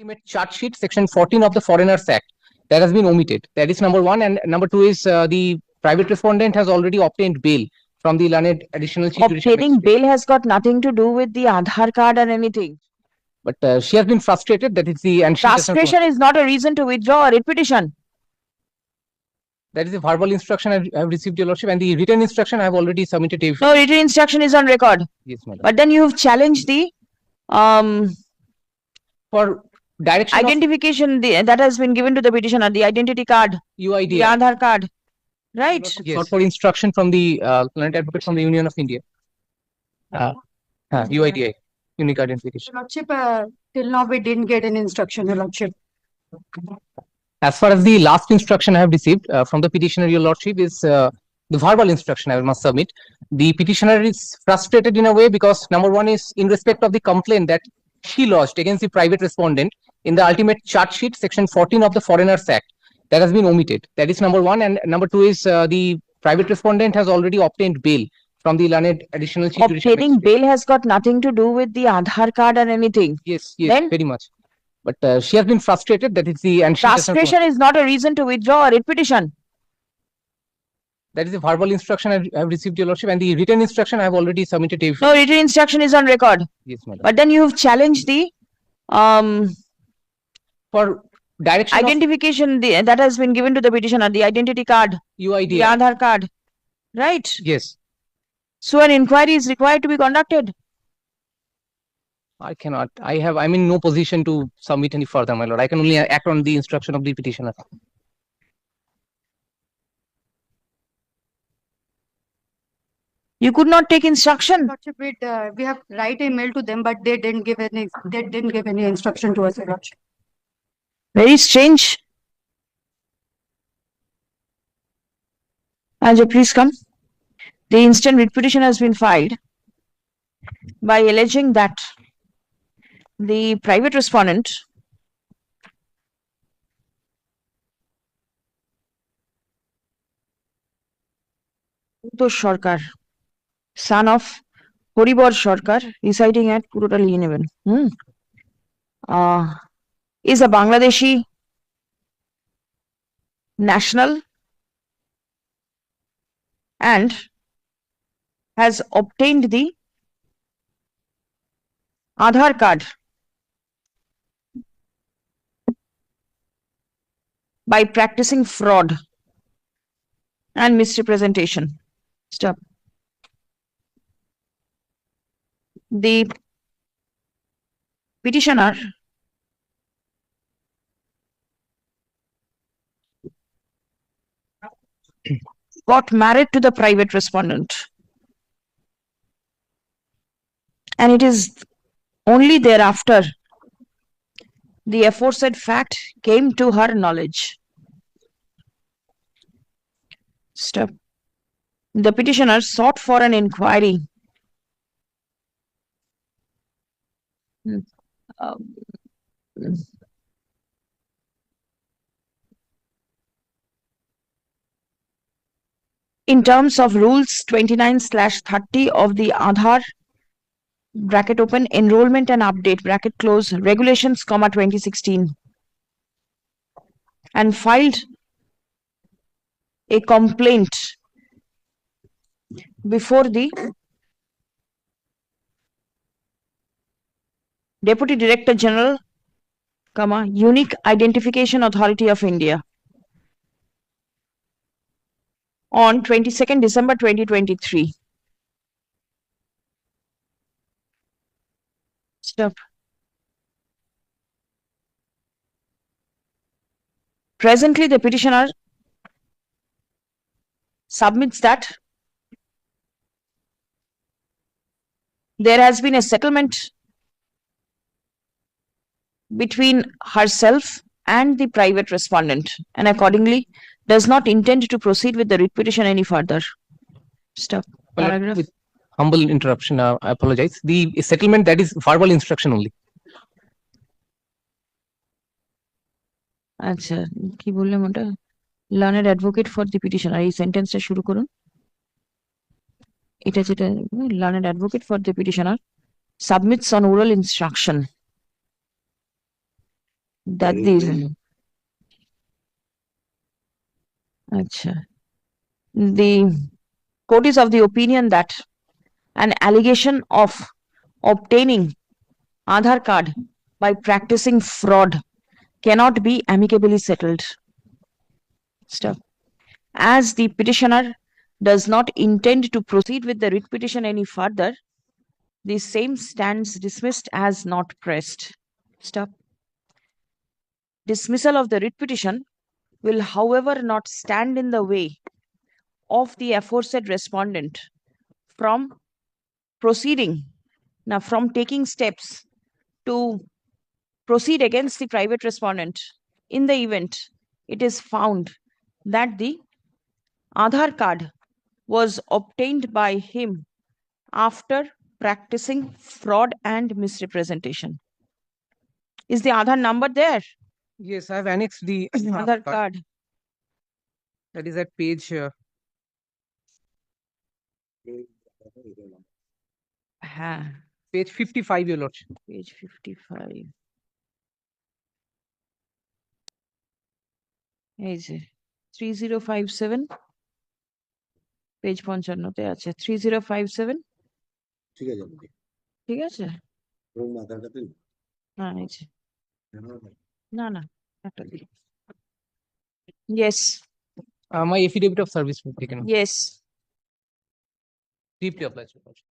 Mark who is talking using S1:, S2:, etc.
S1: ultimate charge sheet, section 14 of the Foreigners Act, that has been omitted. That is number one. And number two is the private respondent has already obtained bail from the learned additional chief judicial
S2: Obtaining
S1: magistrate.
S2: bail has got nothing to do with the Aadhaar card or anything.
S1: But she has been frustrated. That is the and she does not
S2: Frustration is not a reason to withdraw a writ petition.
S1: That is the verbal instruction I have received, Your Lordship, and the written instruction I have already submitted.
S2: No, written instruction is on record.
S1: Yes, madam.
S2: But then you have challenged the
S1: For direction
S2: identification that has been given to the petitioner, the identity card,
S1: of UID,
S2: the Aadhaar card, right?
S1: yes. Not for instruction from the learned advocate from the Union of India. UIDI, unique identification.
S3: Your Lordship, till now we didn't get an instruction, Your Lordship.
S1: As far as the last instruction I have received from the petitioner, Your Lordship, is the verbal instruction I must submit. The petitioner is frustrated in a way because number one is in respect of the complaint that she lodged against the private respondent in the ultimate charge sheet, section 14 of the Foreigners Act, that has been omitted. That is number one. And number two is the private respondent has already obtained bail from the learned additional chief judicial
S2: Obtaining
S1: magistrate.
S2: bail has got nothing to do with the Aadhaar card or anything.
S1: Yes, yes,
S2: Then?
S1: very much. But she has been frustrated. That is the and she does not
S2: Frustration is not a reason to withdraw a writ petition.
S1: That is the verbal instruction I have received, Your Lordship, and the written instruction I have already submitted.
S2: No, written instruction is on record.
S1: Yes, madam.
S2: But then you have challenged the
S1: For direction
S2: identification that has been given to the petitioner, the identity card,
S1: of UID,
S2: the Aadhaar card, right?
S1: yes.
S2: So an inquiry is required to be conducted.
S1: I cannot. I'm in no position to submit any further, my lord. I can only act on the instruction of the petitioner.
S2: You could not take instruction.
S3: Your Lordship, we have write a mail to them, but they didn't give any instruction to us, Your Lordship.
S2: Very strange. Ajay, please come. The instant writ petition has been filed by alleging that the private respondent Sarkar, son of Horibor Sarkar, residing at Puroটা লিয়ে নেবেন is a Bangladeshi national and has obtained the Aadhaar card by practicing fraud and misrepresentation. Stop. The petitioner got married to the private respondent, and it is only thereafter the aforesaid fact came to her knowledge. Step. The petitioner sought for an inquiry in terms of rules 29/30 of the Aadhaar bracket open enrollment and update bracket close regulations, 2016, and filed a complaint before the Deputy Director General, Unique Identification Authority of India on 22nd December 2023. Stop. Presently, the petitioner submits that there has been a settlement between herself and the private respondent, and accordingly does not intend to proceed with the writ petition any further. Stop.
S1: Well,
S2: Paragraph.
S1: with humble interruption, I apologize. The settlement, that is verbal instruction only.
S2: আচ্ছা কি বললাম ওটা learned advocate for the petitioner, এই সেন্টেন্সটা শুরু করুন। এটা যেটা learned advocate for the petitioner submits on oral instruction that the court is of the opinion that an allegation of obtaining Aadhaar card by practicing fraud cannot be amicably settled. Stop. As the petitioner does not intend to proceed with the writ petition any further, the same stands dismissed as not pressed. Stop. Dismissal of the writ petition will, however, not stand in the way of the aforesaid respondent from taking steps to proceed against the private respondent in the event it is found that the Aadhaar card was obtained by him after practicing fraud and misrepresentation. Is the Aadhaar number there?
S1: Yes, I have annexed the
S2: Aadhaar card.
S1: that is at page page 55, Your Lordship.
S2: Page 55. এই যে 3057 page 55 তে আছে 3057
S4: ঠিক আছে
S2: ঠিক আছে
S4: ওর মাথার কাছে
S2: হ্যাঁ এই যে না না একটা দিই yes
S1: My affidavit of service will be taken.
S2: yes
S1: Deeply obliged, Your Lordship.